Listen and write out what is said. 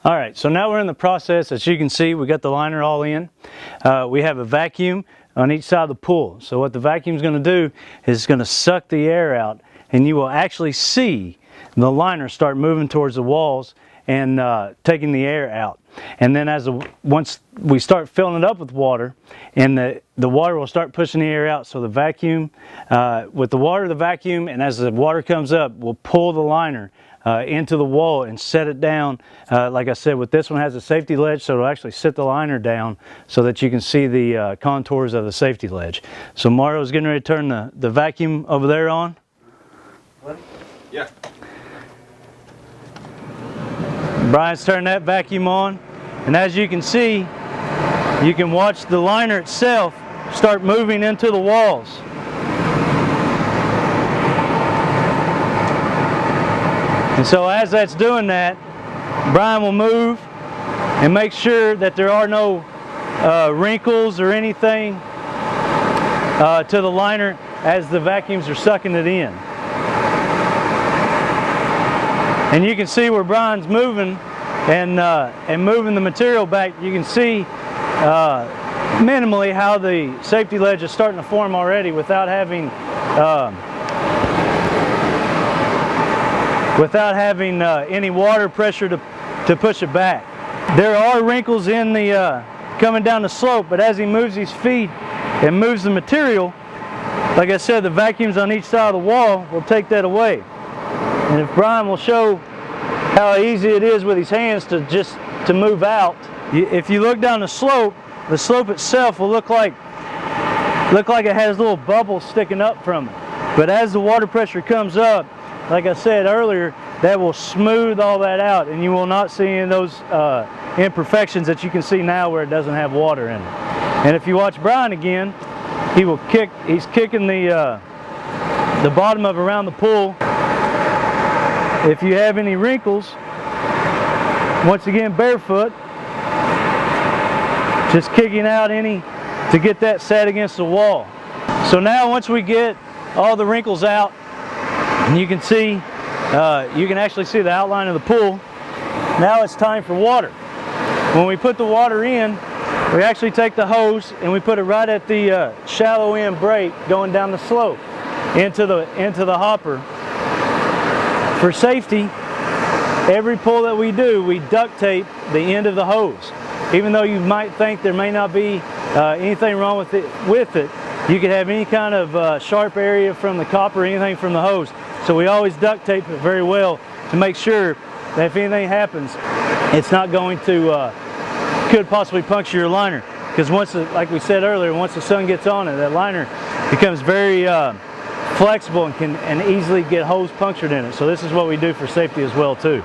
All right, so now we're in the process. As you can see, we got the liner all in. We have a vacuum on each side of the pool. So what the vacuum is going to do is it's going to suck the air out, and you will actually see the liner start moving towards the walls and taking the air out. And then once we start filling it up with water, and the water will start pushing the air out, so the vacuum, with the water, the vacuum, and as the water comes up, we'll pull the liner into the wall and set it down. Like I said, with this one has a safety ledge, so it'll actually sit the liner down so that you can see the contours of the safety ledge. So Mario's getting ready to turn the vacuum over there on. Yeah. Brian's turning that vacuum on, and as you can see, you can watch the liner itself start moving into the walls. And so as that's doing that, Brian will move and make sure that there are no wrinkles or anything to the liner as the vacuums are sucking it in. And you can see where Brian's moving and moving the material back. You can see minimally how the safety ledge is starting to form already without having any water pressure to push it back. There are wrinkles in the coming down the slope, but as he moves his feet and moves the material, like I said, the vacuums on each side of the wall will take that away. And if Brian will show how easy it is with his hands to move out. If you look down the slope itself will look like it has little bubbles sticking up from it. But as the water pressure comes up, like I said earlier, that will smooth all that out, and you will not see any of those imperfections that you can see now where it doesn't have water in it. And if you watch Brian again, he's kicking the bottom of around the pool. If you have any wrinkles, once again barefoot, just kicking out any to get that set against the wall. So now once we get all the wrinkles out, and you can actually see the outline of the pool, now it's time for water. When we put the water in, we actually take the hose and we put it right at the shallow end break going down the slope into the hopper. For safety, every pull that we do, we duct tape the end of the hose. Even though you might think there may not be anything wrong with it, you could have any kind of sharp area from the copper or anything from the hose. So we always duct tape it very well to make sure that if anything happens, it's not going to, could possibly puncture your liner. Because like we said earlier, once the sun gets on it, that liner becomes very flexible and can easily get holes punctured in it. So this is what we do for safety as well too.